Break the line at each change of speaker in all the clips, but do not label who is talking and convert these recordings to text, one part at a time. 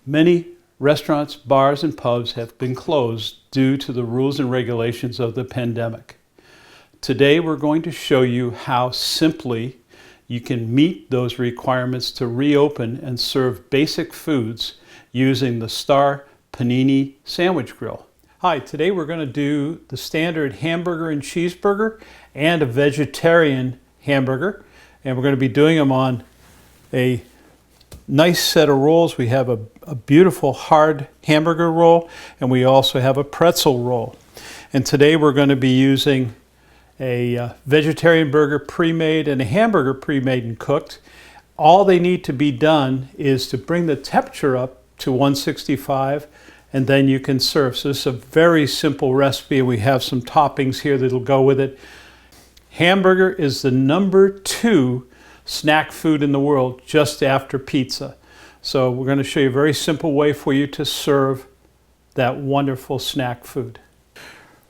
Many restaurants, bars, and pubs have been closed due to the rules and regulations of the pandemic. Today we're going to show you how simply you can meet those requirements to reopen and serve basic foods using the Star Panini Sandwich Grill. Hi, today we're going to do the standard hamburger and cheeseburger and a vegetarian hamburger, and we're going to be doing them on a nice set of rolls. We have a beautiful hard hamburger roll, and we also have a pretzel roll. And today we're going to be using a vegetarian burger pre-made and a hamburger pre-made and cooked. All they need to be done is to bring the temperature up to 165, and then you can serve. So this is a very simple recipe, and we have some toppings here that'll go with it. Hamburger is the #2 snack food in the world, just after pizza. So we're going to show you a very simple way for you to serve that wonderful snack food.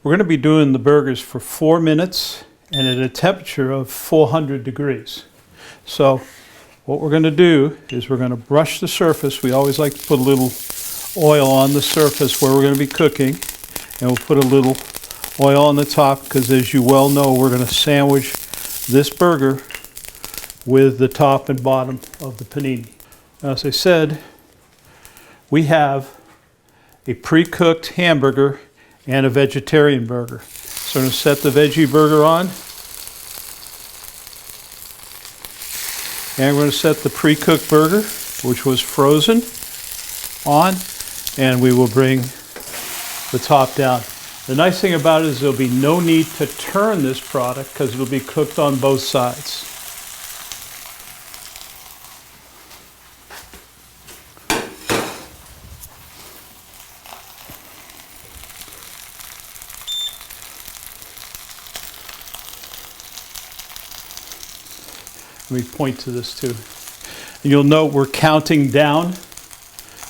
We're going to be doing the burgers for 4 minutes and at a temperature of 400 degrees. So what we're going to do is we're going to brush the surface. We always like to put a little oil on the surface where we're going to be cooking, and we'll put a little oil on the top because, as you well know, we're going to sandwich this burger with the top and bottom of the panini. Now, as I said, we have a pre-cooked hamburger and a vegetarian burger. So I'm going to set the veggie burger on, and we're going to set the pre-cooked burger, which was frozen, on, and we will bring the top down. The nice thing about it is there'll be no need to turn this product because it'll be cooked on both sides. Let me point to this too. You'll note we're counting down.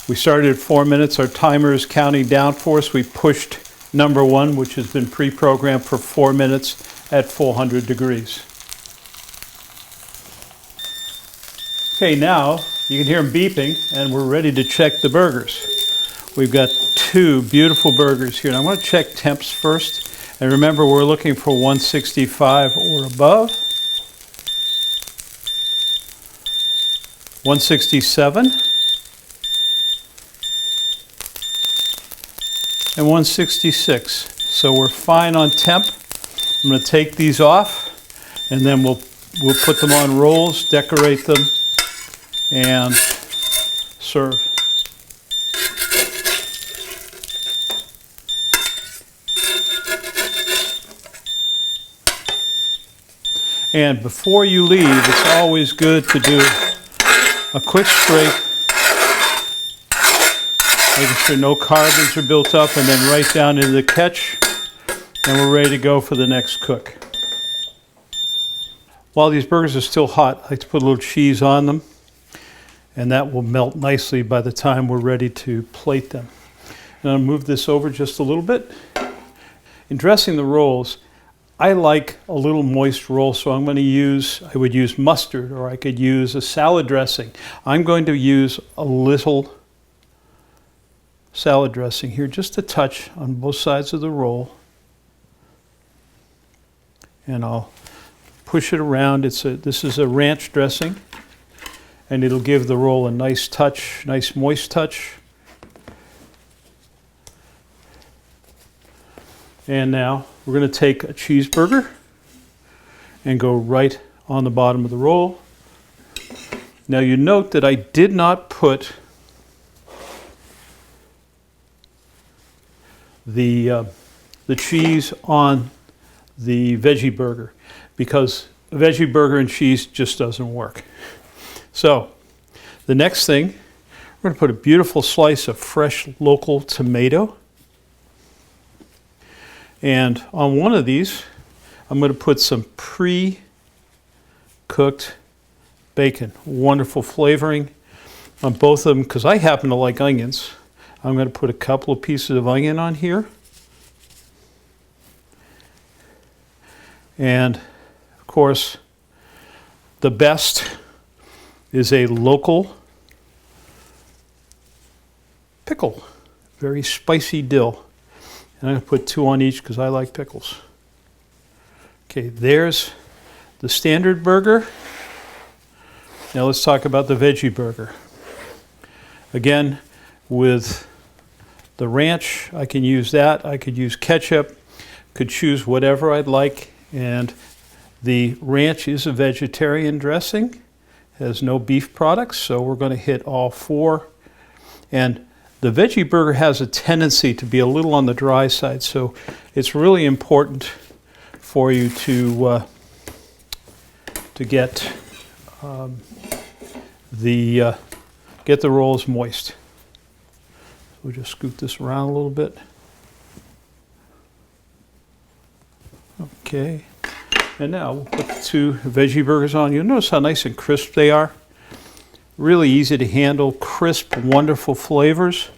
We started at 4 minutes. Our timer is counting down for us. We pushed number 1, which has been pre-programmed for 4 minutes at 400 degrees. Okay, now you can hear them beeping, and we're ready to check the burgers. We've got 2 beautiful burgers here. And I want to check temps first. And remember, we're looking for 165 or above. 167 and 166. So we're fine on temp. I'm going to take these off, and then we'll put them on rolls, decorate them, and serve. And before you leave, it's always good to do a quick scrape, making sure no carbons are built up, and then right down into the catch, and we're ready to go for the next cook. While these burgers are still hot, I like to put a little cheese on them, and that will melt nicely by the time we're ready to plate them. And I'll move this over just a little bit. In dressing the rolls, I like a little moist roll, so I would use mustard, or I could use a salad dressing. I'm going to use a little salad dressing here, just a touch on both sides of the roll. And I'll push it around. This is a ranch dressing, and it'll give the roll a nice touch, nice moist touch. And now we're going to take a cheeseburger and go right on the bottom of the roll. Now you note that I did not put the cheese on the veggie burger because a veggie burger and cheese just doesn't work. So the next thing, we're going to put a beautiful slice of fresh local tomato. And on one of these, I'm going to put some pre-cooked bacon. Wonderful flavoring on both of them because I happen to like onions. I'm going to put a couple of pieces of onion on here. And of course, the best is a local pickle, very spicy dill. And I'm going to put 2 on each because I like pickles. Okay, there's the standard burger. Now let's talk about the veggie burger. Again, with the ranch, I can use that. I could use ketchup, could choose whatever I'd like. And the ranch is a vegetarian dressing, has no beef products, so we're going to hit all 4. And the veggie burger has a tendency to be a little on the dry side, so it's really important for you to get get the rolls moist. We'll just scoop this around a little bit. Okay, and now we'll put the 2 veggie burgers on. You'll notice how nice and crisp they are. Really easy to handle, crisp, wonderful flavors.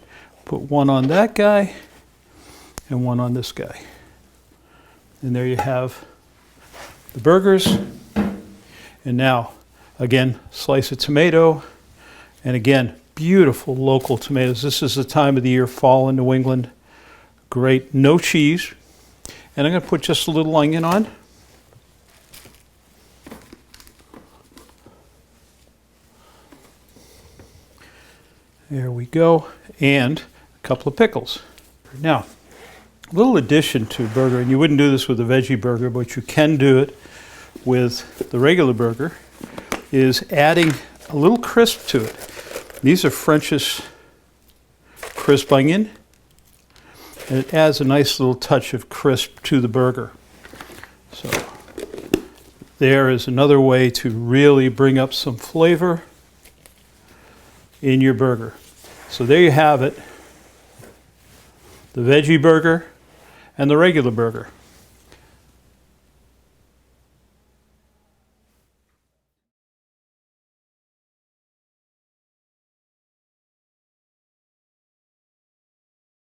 Put 1 on that guy and 1 on this guy. And there you have the burgers. And now, again, slice of tomato. And again, beautiful local tomatoes. This is the time of the year, fall in New England. Great, no cheese. And I'm going to put just a little onion on. There we go. And a couple of pickles. Now, a little addition to burger, and you wouldn't do this with a veggie burger, but you can do it with the regular burger, is adding a little crisp to it. These are French's crisp onion, and it adds a nice little touch of crisp to the burger. So there is another way to really bring up some flavor in your burger. So there you have it, the veggie burger and the regular burger.